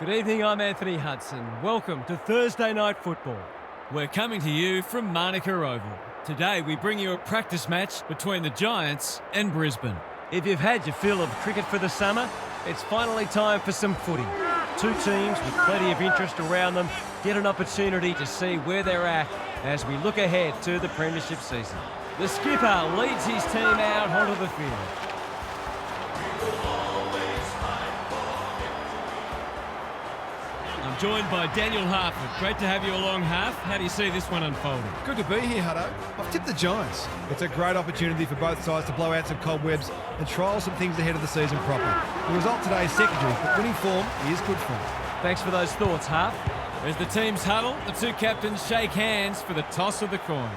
Good evening, I'm Anthony Hudson. Welcome to Thursday Night Football. We're coming to you from Manuka Oval. Today we bring you a practice match between the Giants and Brisbane. If you've had your fill of cricket for the summer, it's finally time for some footy. Two teams with plenty of interest around them get an opportunity to see where they're at as we look ahead to the premiership season. The skipper leads his team out onto the field. I'm joined by Daniel Harford. Great to have you along, Harf. How do you see this one unfolding? Good to be here, Hutto. I've tipped the Giants. It's a great opportunity for both sides to blow out some cobwebs and trial some things ahead of the season proper. The result today is secondary, but winning form is good form. Thanks for those thoughts, Harf. As the teams huddle, the two captains shake hands for the toss of the coin.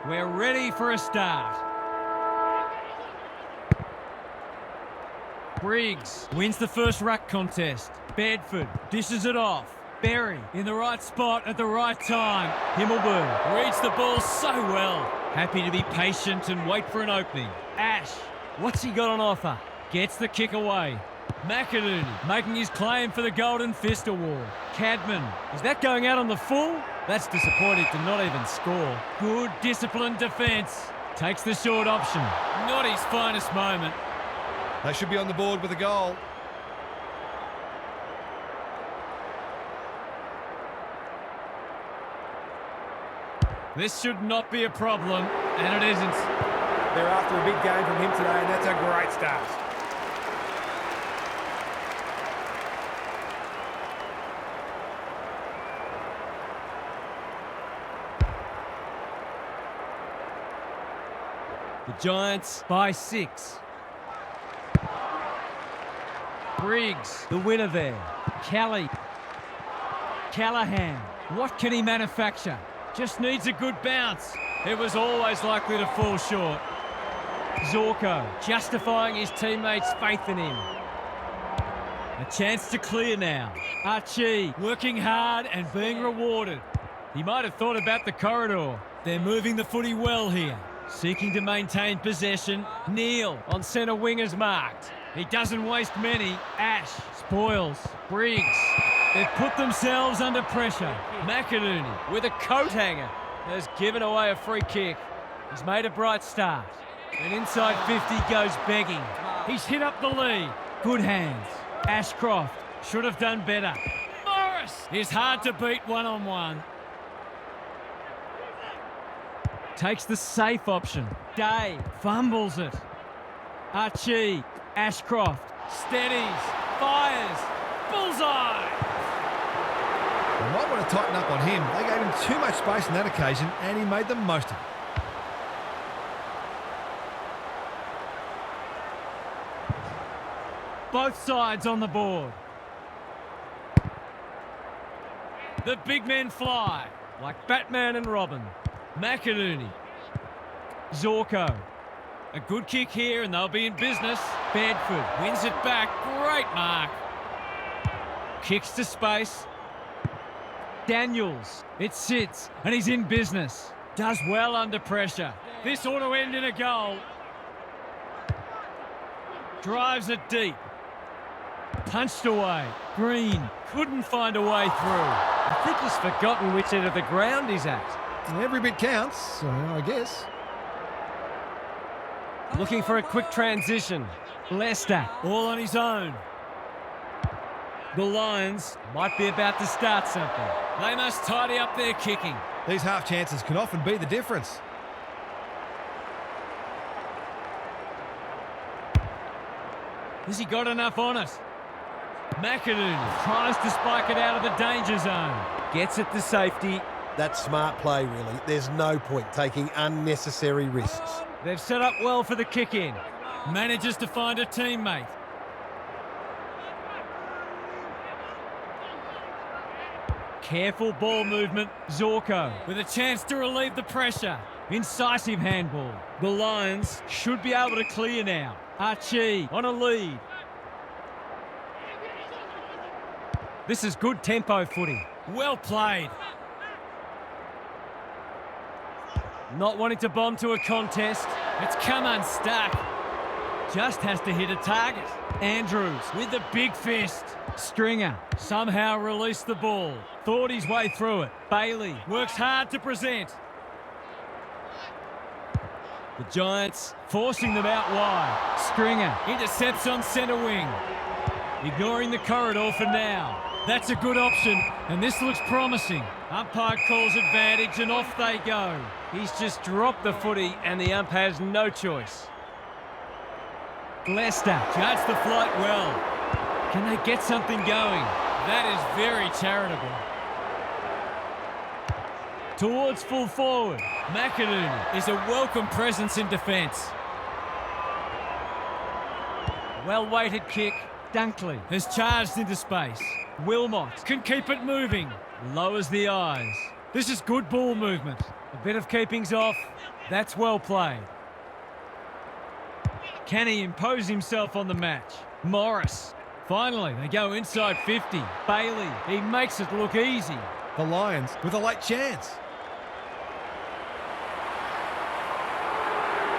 We're ready for a start. Briggs wins the first ruck contest. Bedford dishes it off. Berry in the right spot at the right time. Himmelberg reads the ball so well. Happy to be patient and wait for an opening. Ash, what's he got on offer? Gets the kick away. McInerney making his claim for the Golden Fist Award. Cadman, is that going out on the full? That's disappointing to not even score. Good disciplined defence. Takes the short option. Not his finest moment. They should be on the board with a goal. This should not be a problem, and it isn't. They're after a big game from him today, and that's a great start. The Giants by 6. Briggs, the winner there. Kelly. Callahan. What can he manufacture? Just needs a good bounce. It was always likely to fall short. Zorko justifying his teammates' faith in him. A chance to clear now. Archie working hard and being rewarded. He might have thought about the corridor. They're moving the footy well here. Seeking to maintain possession. Neal on centre wingers marked. He doesn't waste many. Ash spoils. Briggs. They've put themselves under pressure. McInerney with a coat hanger has given away a free kick. He's made a bright start. And inside 50 goes begging. He's hit up the lead. Good hands. Ashcroft should have done better. Morris is hard to beat one-on-one. Takes the safe option. Day fumbles it. Archie. Ashcroft. Steadies. Fires. Bullseye. They might want to tighten up on him. They gave him too much space on that occasion, and he made the most of it. Both sides on the board. The big men fly. Like Batman and Robin. McInerney. Zorko. A good kick here and they'll be in business. Bedford Wins it back. Great mark. kicks to space. Daniels. It sits and he's in business. Does well under pressure. This ought to end in a goal. Drives it deep. Punched away. Green couldn't find a way through. I think he's forgotten which end of the ground he's at. And every bit counts, I guess. Looking for a quick transition. Leicester all on his own. The Lions might be about to start something. They must tidy up their kicking. These half chances can often be the difference. Has he got enough on it? McInerney tries to spike it out of the danger zone. Gets it to safety. That's smart play, really. There's no point taking unnecessary risks. They've set up well for the kick-in. Manages to find a teammate. Careful ball movement. Zorko with a chance to relieve the pressure. Incisive handball. The Lions should be able to clear now. Archie on a lead. This is good tempo footy. Well played. Not wanting to bomb to a contest. It's come unstuck. Just has to hit a target. Andrews with the big fist. Stringer somehow released the ball. Thought his way through it. Bailey works hard to present. The Giants forcing them out wide. Stringer intercepts on centre wing. Ignoring the corridor for now. That's a good option, and this looks promising. Umpire calls advantage, and off they go. He's just dropped the footy, and the ump has no choice. Leicester judge the flight well. Can they get something going? That is very charitable. Towards full forward. McInerney is a welcome presence in defence. Well-weighted kick. Dunkley has charged into space. Wilmot can keep it moving. Lowers the eyes. This is good ball movement. A bit of keeping's off. That's well played. Can he impose himself on the match? Morris. Finally, they go inside 50. Bailey, he makes it look easy. The Lions with a late chance.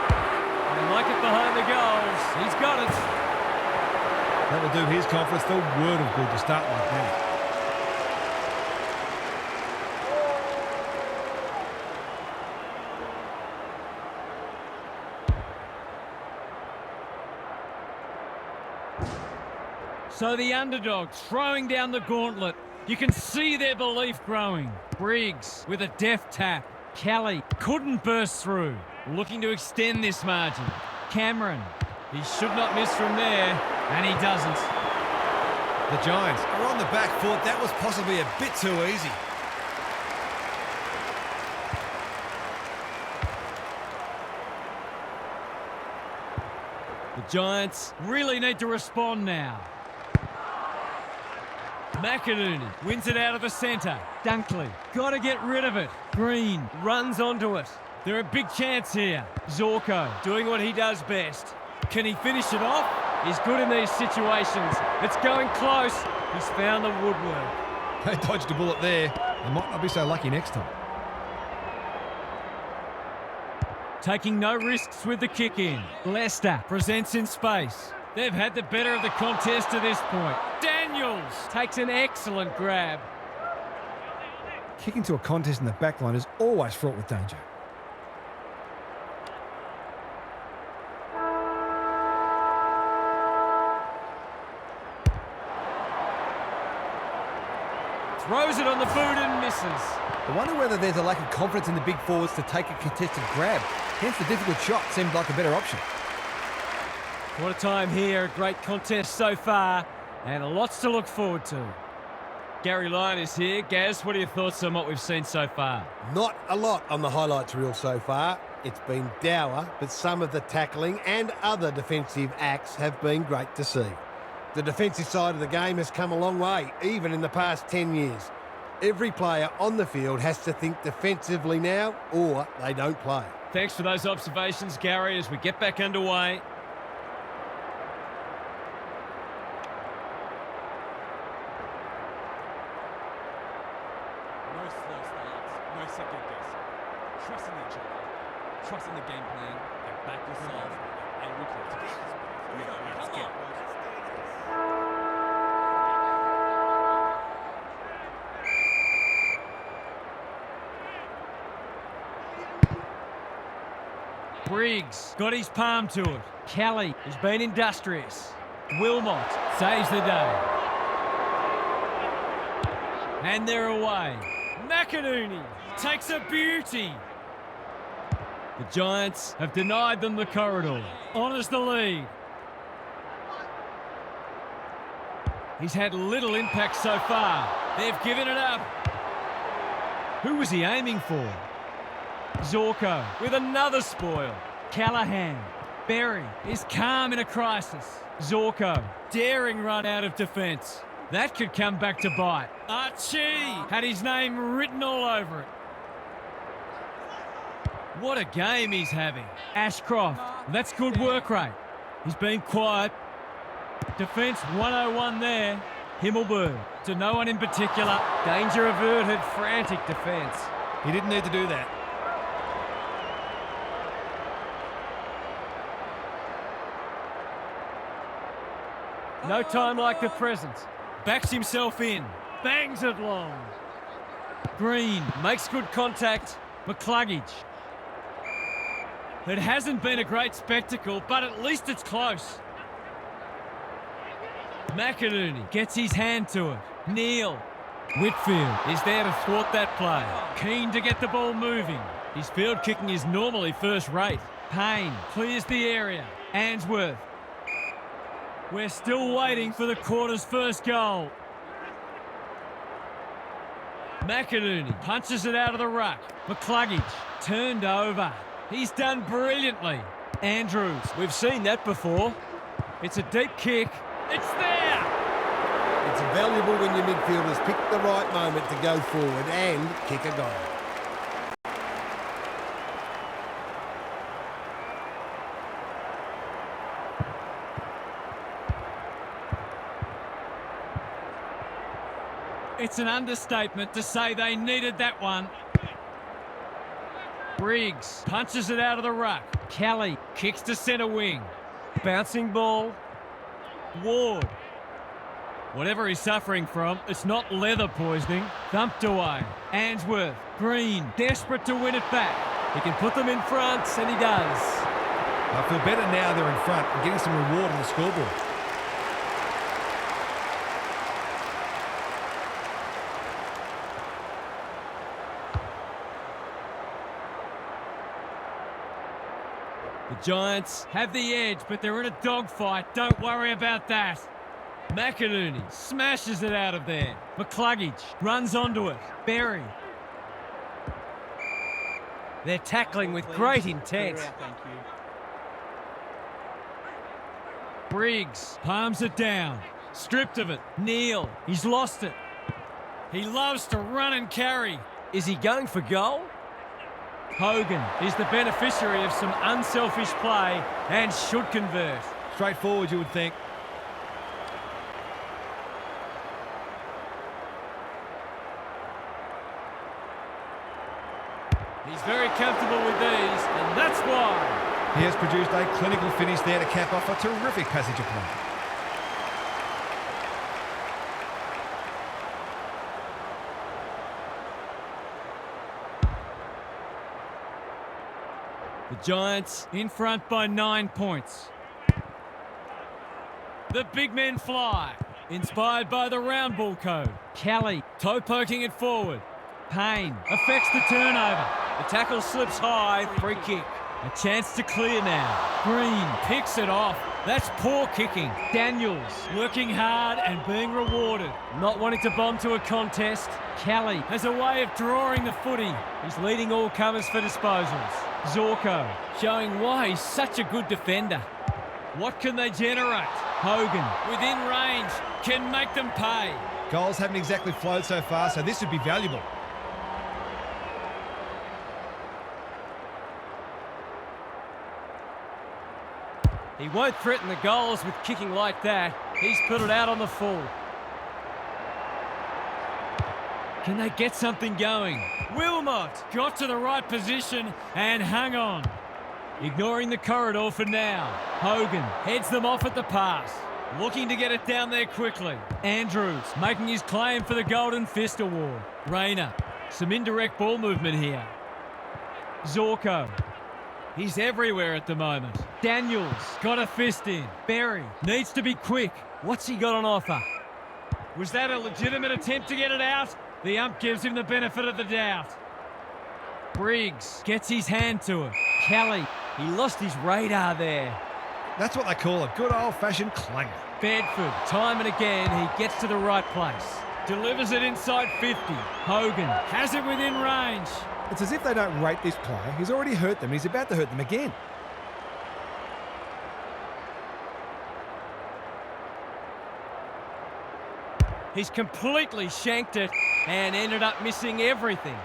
They like it behind the goals. He's got it. That will do his conference the word of good to start like that. So the underdog throwing down the gauntlet. You can see their belief growing. Briggs with a deft tap. Kelly couldn't burst through. Looking to extend this margin. Cameron. He should not miss from there, and he doesn't. The Giants are on the back foot. That was possibly a bit too easy. The Giants really need to respond now. McInerney wins it out of the centre. Dunkley, got to get rid of it. Green runs onto it. They're a big chance here. Zorko doing what he does best. Can he finish it off? He's good in these situations. It's going close. He's found the woodwork. They dodged a bullet there. They might not be so lucky next time. Taking no risks with the kick-in. Leicester presents in space. They've had the better of the contest to this point. Daniels takes an excellent grab. Kicking to a contest in the back line is always fraught with danger. Throws it on the boot and misses. I wonder whether there's a lack of confidence in the big forwards to take a contested grab. Hence the difficult shot seemed like a better option. What a time here. A great contest so far and lots to look forward to. Gary Lyon is here. Gaz, what are your thoughts on what we've seen so far? Not a lot on the highlights reel so far. It's been dour, but some of the tackling and other defensive acts have been great to see. The defensive side of the game has come a long way, even in the past 10 years. Every player on the field has to think defensively now, or they don't play. Thanks for those observations, Gary, as we get back underway. No slow starts, no second guessing. Trusting each other, trusting the game plan, and back yourself and replay. Let's get. Briggs got his palm to it. Kelly has been industrious. Wilmot saves the day. And they're away. McInerney takes a beauty. The Giants have denied them the corridor. Honours the lead. He's had little impact so far. They've given it up. Who was he aiming for? Zorko with another spoil. Callahan. Berry is calm in a crisis. Zorko, daring run out of defence. That could come back to bite. Archie had his name written all over it. What a game he's having. Ashcroft, that's good work rate. He's been quiet. Defence 101 there. Himmelberg to no one in particular. Danger averted, frantic defence. He didn't need to do that. No time like the present. Backs himself in. Bangs it long. Green makes good contact. McCluggage. It hasn't been a great spectacle, but at least it's close. McInerney gets his hand to it. Neal. Whitfield is there to thwart that play. Keen to get the ball moving. His field kicking is normally first rate. Payne clears the area. Answorth. We're still waiting for the quarter's first goal. McInerney punches it out of the ruck. McCluggage turned over. He's done brilliantly. Andrews, we've seen that before. It's a deep kick. It's there! It's valuable when your midfielders pick the right moment to go forward and kick a goal. It's an understatement to say they needed that one. Briggs punches it out of the ruck. Kelly kicks to centre wing. Bouncing ball. Ward. Whatever he's suffering from, it's not leather poisoning. Thumped away. Answorth. Green. Desperate to win it back. He can put them in front, and he does. I feel better now they're in front and getting some reward on the scoreboard. The Giants have the edge, but they're in a dogfight. Don't worry about that. McInerney smashes it out of there. McCluggage runs onto it. Berry. They're tackling with great intent. Briggs palms it down. Stripped of it. Neal. He's lost it. He loves to run and carry. Is he going for goal? Hogan is the beneficiary of some unselfish play and should convert. Straightforward, you would think. He's very comfortable with these, and that's why. He has produced a clinical finish there to cap off a terrific passage of play. The Giants in front by 9 points. The big men fly. Inspired by the round ball code. Kelly toe poking it forward. Payne affects the turnover. The tackle slips high. Free kick. A chance to clear now. Green picks it off. That's poor kicking. Daniels working hard and being rewarded. Not wanting to bomb to a contest. Kelly has a way of drawing the footy. He's leading all comers for disposals. Zorko showing why he's such a good defender. What can they generate? Hogan within range can make them pay. Goals haven't exactly flowed so far, so this would be valuable. He won't threaten the goals with kicking like that. He's put it out on the full. Can they get something going? Wilmot got to the right position and hung on. Ignoring the corridor for now. Hogan heads them off at the pass. Looking to get it down there quickly. Andrews making his claim for the Golden Fist Award. Rayner, some indirect ball movement here. Zorko. He's everywhere at the moment. Daniels got a fist in. Berry needs to be quick. What's he got on offer? Was that a legitimate attempt to get it out? The ump gives him the benefit of the doubt. Briggs gets his hand to it. Kelly, he lost his radar there. That's what they call a good old-fashioned clanger. Bedford, time and again, he gets to the right place. Delivers it inside 50. Hogan has it within range. It's as if they don't rate this player. He's already hurt them. He's about to hurt them again. He's completely shanked it and ended up missing everything.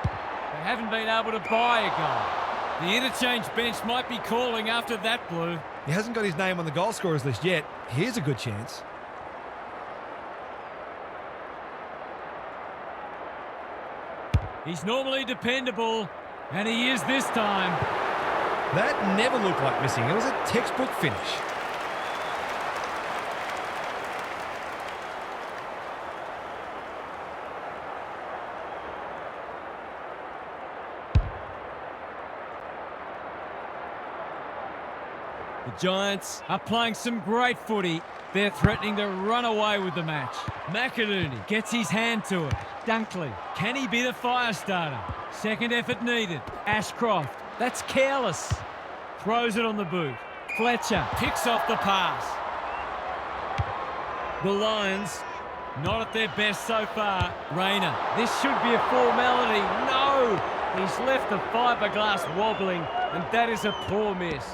They haven't been able to buy a goal. The interchange bench might be calling after that blue. He hasn't got his name on the goal scorers list yet. Here's a good chance. He's normally dependable, and he is this time. That never looked like missing. It was a textbook finish. The Giants are playing some great footy. They're threatening to run away with the match. McInerney gets his hand to it. Dunkley, can he be the fire starter? Second effort needed. Ashcroft, that's careless. Throws it on the boot. Fletcher picks off the pass. The Lions, not at their best so far. Rayner, this should be a formality. No! He's left the fiberglass wobbling, and that is a poor miss.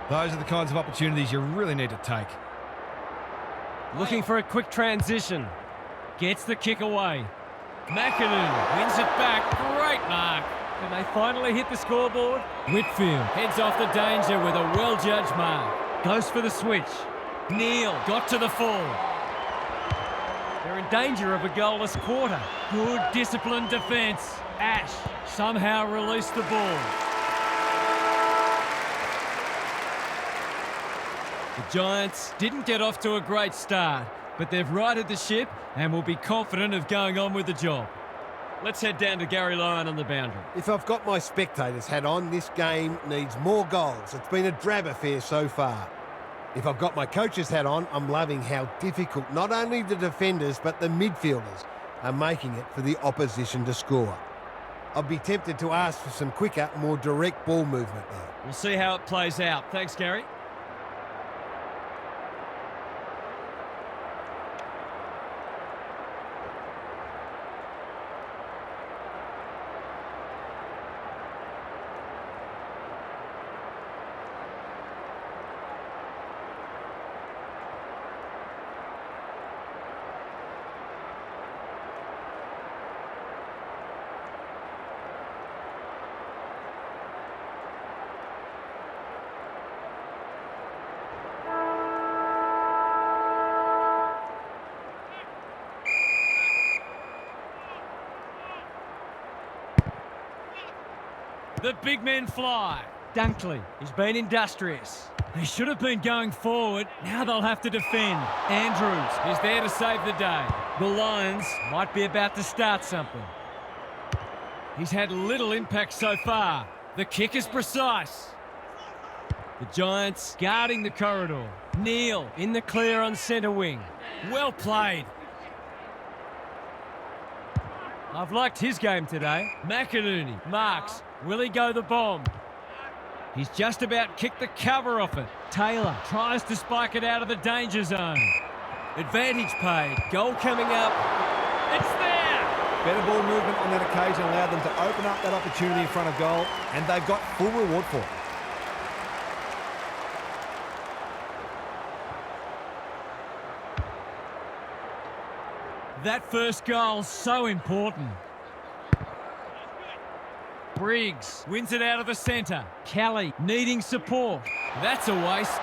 Those are the kinds of opportunities you really need to take. Looking for a quick transition. Gets the kick away. McInerney wins it back. Great mark. Can they finally hit the scoreboard? Whitfield heads off the danger with a well-judged mark. Goes for the switch. Neal got to the full. They're in danger of a goalless quarter. Good disciplined defence. Ash somehow released the ball. The Giants didn't get off to a great start, but they've righted the ship and will be confident of going on with the job. Let's head down to Gary Lyon on the boundary. If I've got my spectators hat on, this game needs more goals. It's been a drab affair so far. If I've got my coach's hat on, I'm loving how difficult not only the defenders but the midfielders are making it for the opposition to score. I'd be tempted to ask for some quicker, more direct ball movement though. We'll see how it plays out. Thanks, Gary. The big men fly. Dunkley, he's been industrious. They should have been going forward. Now they'll have to defend. Andrews is there to save the day. The Lions might be about to start something. He's had little impact so far. The kick is precise. The Giants guarding the corridor. Neal in the clear on centre wing. Well played. I've liked his game today. McInerney marks. Will he go the bomb? He's just about kicked the cover off it. Taylor tries to spike it out of the danger zone. Advantage paid. Goal coming up. It's there! Better ball movement on that occasion allowed them to open up that opportunity in front of goal, and they've got full reward for it. That first goal, so important. Briggs wins it out of the centre. Kelly needing support. That's a waste.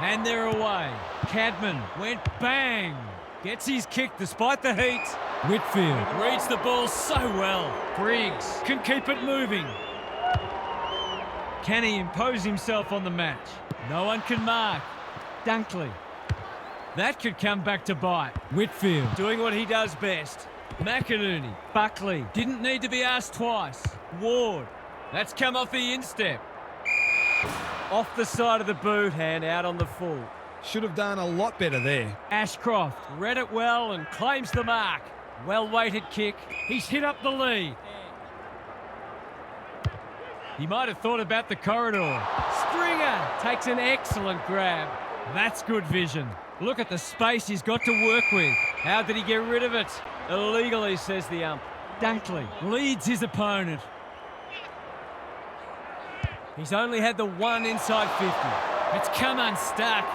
And they're away. Cadman went bang. Gets his kick despite the heat. Whitfield reads the ball so well. Briggs can keep it moving. Can he impose himself on the match? No one can mark. Dunkley. That could come back to bite. Whitfield doing what he does best. McInerney, Buckley, didn't need to be asked twice. Ward, that's come off the instep. Off the side of the boot and out on the full. Should have done a lot better there. Ashcroft read it well and claims the mark. Well-weighted kick. He's hit up the lead. He might have thought about the corridor. Stringer takes an excellent grab. That's good vision. Look at the space he's got to work with. How did he get rid of it? Illegally, says the ump. Dunkley leads his opponent. He's only had the one inside 50. It's come unstuck.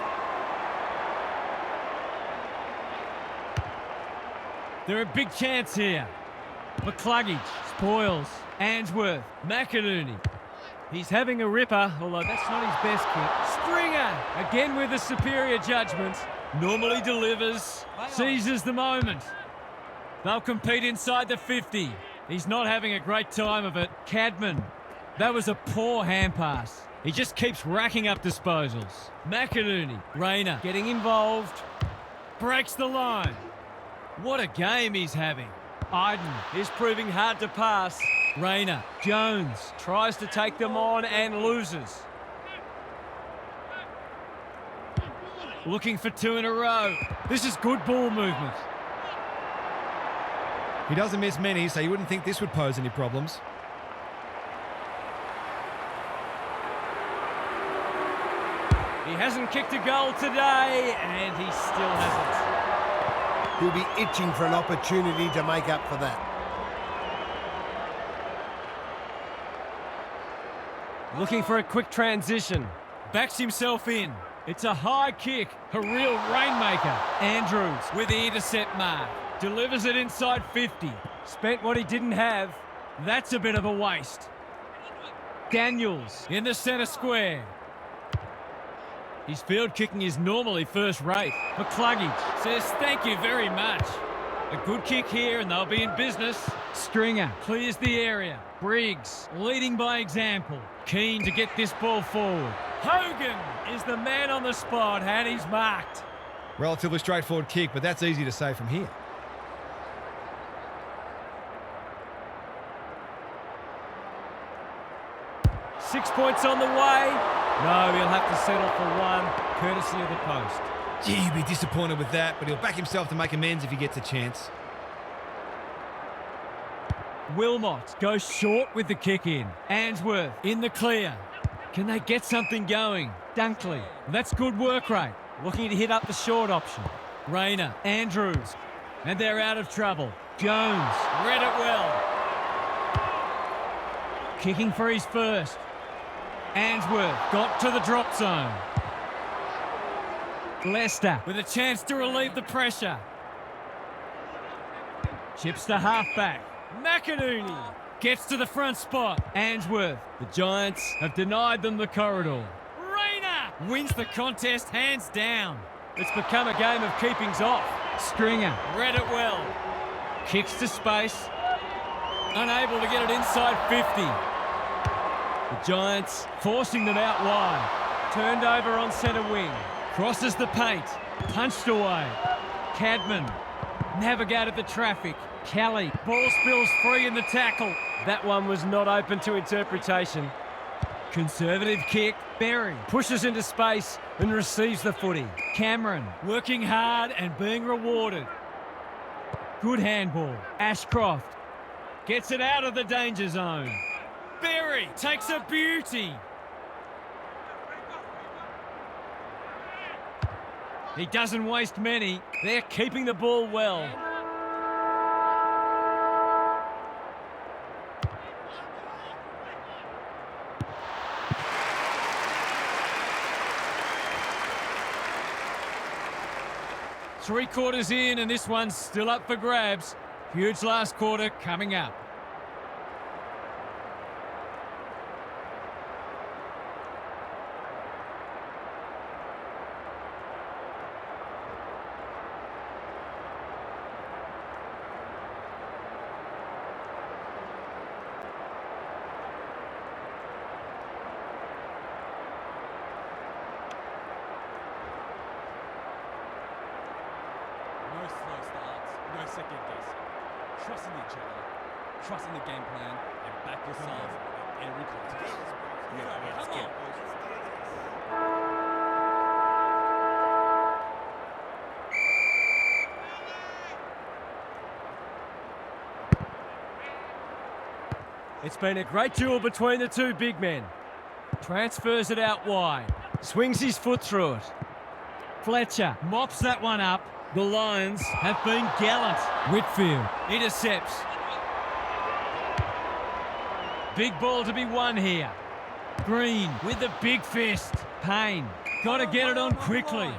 They're a big chance here. McCluggage, Spoils, Answorth, McInerney. He's having a ripper, although that's not his best kick. Stringer, again with a superior judgment. Normally delivers, seizes the moment. They'll compete inside the 50. He's not having a great time of it. Cadman, that was a poor hand pass. He just keeps racking up disposals. McInerney, Rayner getting involved. Breaks the line. What a game he's having. Iden is proving hard to pass. Rayner, Jones tries to take them on and loses. Looking for two in a row. This is good ball movement. He doesn't miss many, so you wouldn't think this would pose any problems. He hasn't kicked a goal today, and he still hasn't. He'll be itching for an opportunity to make up for that. Looking for a quick transition. Backs himself in. It's a high kick, a real rainmaker. Andrews with the intercept mark. Delivers it inside 50. Spent what he didn't have. That's a bit of a waste. Daniels in the centre square. His field kicking is normally first rate. McCluggage says thank you very much. A good kick here and they'll be in business. Stringer clears the area. Briggs leading by example. Keen to get this ball forward. Hogan is the man on the spot and he's marked. Relatively straightforward kick, but that's easy to say from here. .6 points on the way. No, he'll have to settle for one, courtesy of the post. Gee, he'd be disappointed with that, but he'll back himself to make amends if he gets a chance. Wilmot goes short with the kick in. Answorth in the clear. Can they get something going? Dunkley, that's good work rate. Looking to hit up the short option. Rayner, Andrews, and they're out of trouble. Jones, read it well. Kicking for his first. Answorth got to the drop zone. Leicester with a chance to relieve the pressure. Chips to halfback. McInerney gets to the front spot. Answorth. The Giants have denied them the corridor. Rayner wins the contest hands down. It's become a game of keepings off. Stringer read it well. Kicks to space. Unable to get it inside 50. The Giants forcing them out wide. Turned over on centre wing. Crosses the paint. Punched away. Cadman navigated the traffic. Kelly. Ball spills free in the tackle. That one was not open to interpretation. Conservative kick. Berry pushes into space and receives the footy. Cameron working hard and being rewarded. Good handball. Ashcroft gets it out of the danger zone. Berry takes a beauty. He doesn't waste many. They're keeping the ball well. Three quarters in and this one's still up for grabs. Huge last quarter coming up. No slow starts, no second guessing. Trust in each other, trust in the game plan, and back yourself in every contest. Yeah, let's go. It's been a great duel between the two big men. Transfers it out wide. Swings his foot through it. Fletcher mops that one up. The Lions have been gallant. Whitfield intercepts. Big ball to be won here. Green with the big fist. Payne got to get it on quickly.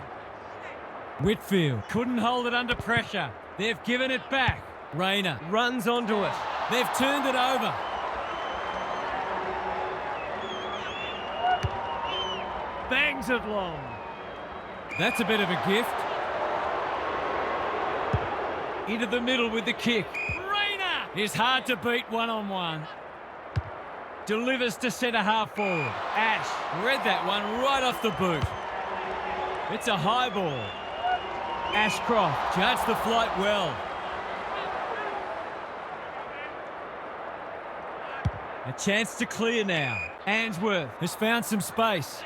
Whitfield couldn't hold it under pressure. They've given it back. Rayner runs onto it. They've turned it over. Bangs it long. That's a bit of a gift. Into the middle with the kick. Rayner is hard to beat one-on-one. Delivers to centre-half forward. Ash read that one right off the boot. It's a high ball. Ashcroft judged the flight well. A chance to clear now. Answorth has found some space.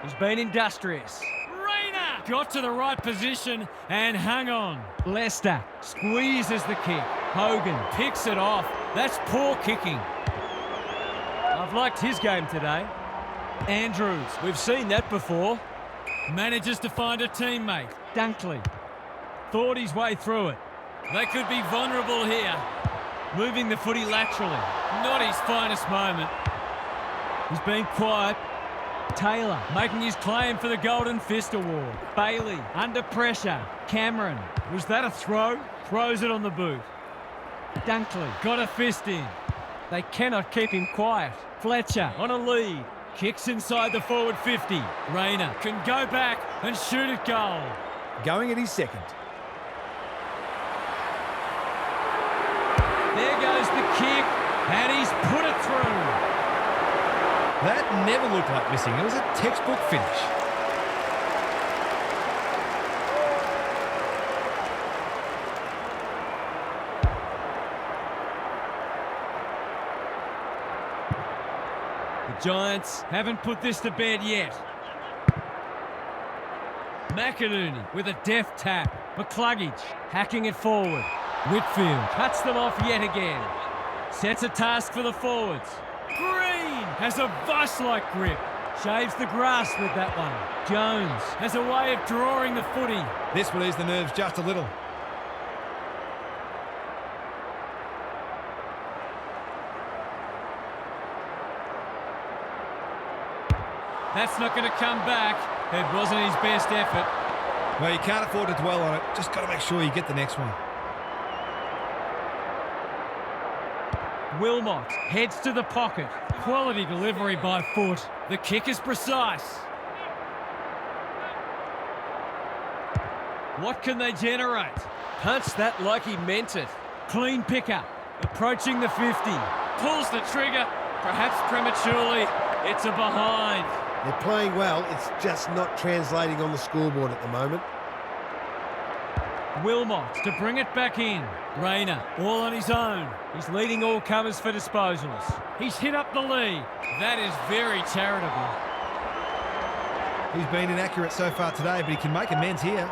He's been industrious. Rayner got to the right position and hung on. Lester squeezes the kick. Hogan picks it off. That's poor kicking. I've liked his game today. Andrews, we've seen that before. Manages to find a teammate. Dunkley thought his way through it. They could be vulnerable here. Moving the footy laterally. Not his finest moment. He's been quiet. Taylor making his claim for the Golden Fist Award. Bailey under pressure. Cameron, was that a throw? Throws it on the boot. Dunkley got a fist in. They cannot keep him quiet. Fletcher on a lead. Kicks inside the forward 50. Rayner can go back and shoot at goal. Going at his second. There goes the kick, and he's put it through. That never looked like missing. It was a textbook finish. The Giants haven't put this to bed yet. McInerney with a deft tap. McCluggage hacking it forward. Whitfield cuts them off yet again. Sets a task for the forwards. Green has a vice-like grip. Shaves the grass with that one. Jones has a way of drawing the footy. This will ease the nerves just a little. That's not going to come back. It wasn't his best effort. Well, you can't afford to dwell on it. Just got to make sure you get the next one. Wilmot heads to the pocket. Quality delivery by foot. The kick is precise. What can they generate? Punched that like he meant it. Clean pickup. Approaching the 50. Pulls the trigger. Perhaps prematurely. It's a behind. They're playing well, it's just not translating on the scoreboard at the moment. Wilmot to bring it back in. Rayner all on his own. He's leading all comers for disposals. He's hit up the lead. That is very charitable. He's been inaccurate so far today, but he can make amends here.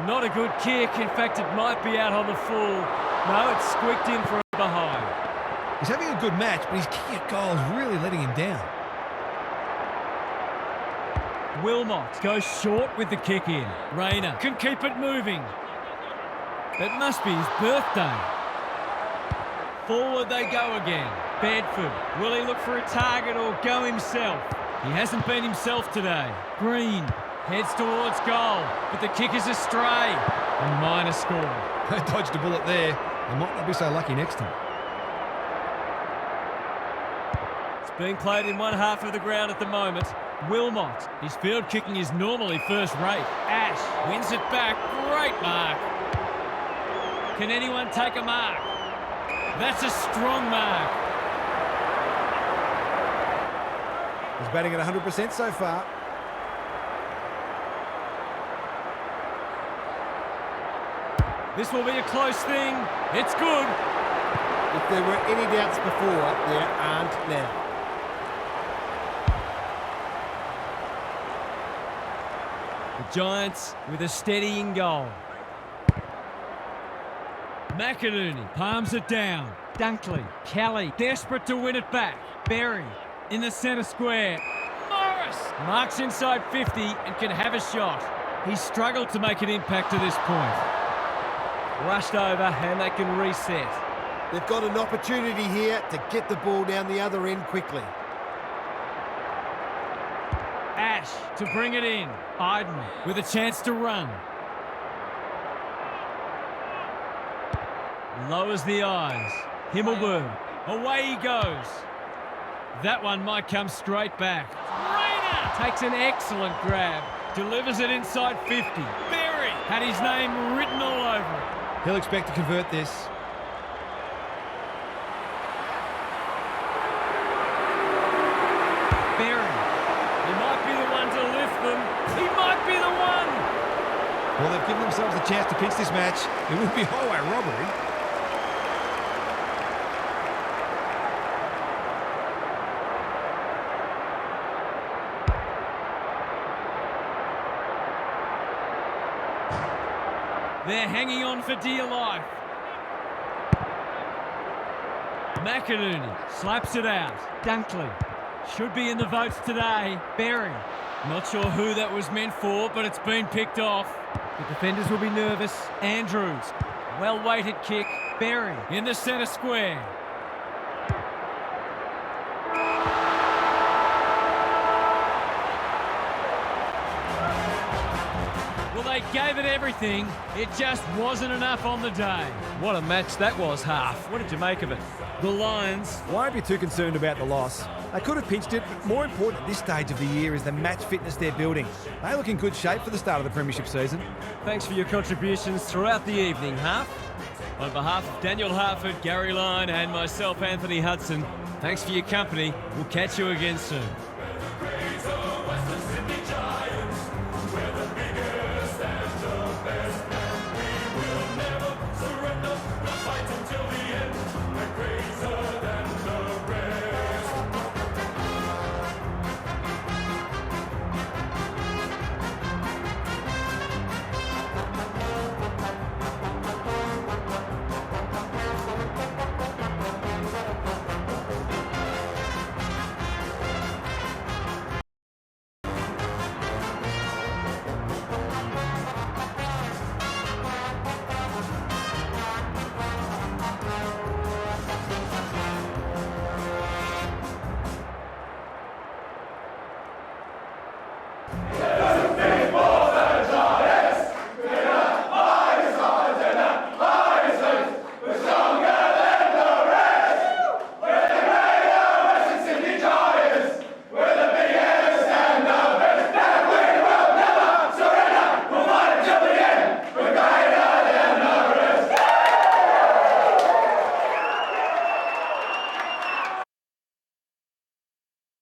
Not a good kick. In fact, it might be out on the full. No, it's squeaked in for a behind. He's having a good match, but his kicking at goal is really letting him down. Wilmot goes short with the kick in. Rayner can keep it moving. It must be his birthday. Forward they go again. Bedford, will he look for a target or go himself? He hasn't been himself today. Green heads towards goal, but the kick is astray. A minor score. They dodged a bullet there. They might not be so lucky next time. It's being played in one half of the ground at the moment. Wilmot, his field kicking is normally first rate. Ash wins it back. Great mark. Can anyone take a mark? That's a strong mark. He's batting at 100% so far. This will be a close thing. It's good. If there were any doubts before, there aren't now. The Giants with a steadying goal. McInerney palms it down. Dunkley, Kelly, desperate to win it back. Berry in the centre square. Morris marks inside 50 and can have a shot. He struggled to make an impact to this point. Rushed over and they can reset. They've got an opportunity here to get the ball down the other end quickly. Ash to bring it in. Iden with a chance to run. Lowers the eyes. Himmelberg. Away he goes. That one might come straight back. Rayner takes an excellent grab. Delivers it inside 50. Berry had his name written all over it. He'll expect to convert this. Berry. He might be the one to lift them. He might be the one. Well, they've given themselves a chance to pinch this match. It would be highway robbery. They're hanging on for dear life. McInerney slaps it out. Dunkley should be in the votes today. Berry. Not sure who that was meant for, but it's been picked off. The defenders will be nervous. Andrews. Well-weighted kick. Berry in the centre square. They gave it everything. It just wasn't enough on the day. What a match that was, Half. What did you make of it? The Lions. Won't be too concerned about the loss. They could have pinched it, but more important at this stage of the year is the match fitness they're building. They look in good shape for the start of the premiership season. Thanks for your contributions throughout the evening, Half. On behalf of Daniel Harford, Gary Lyon and myself, Anthony Hudson, thanks for your company. We'll catch you again soon.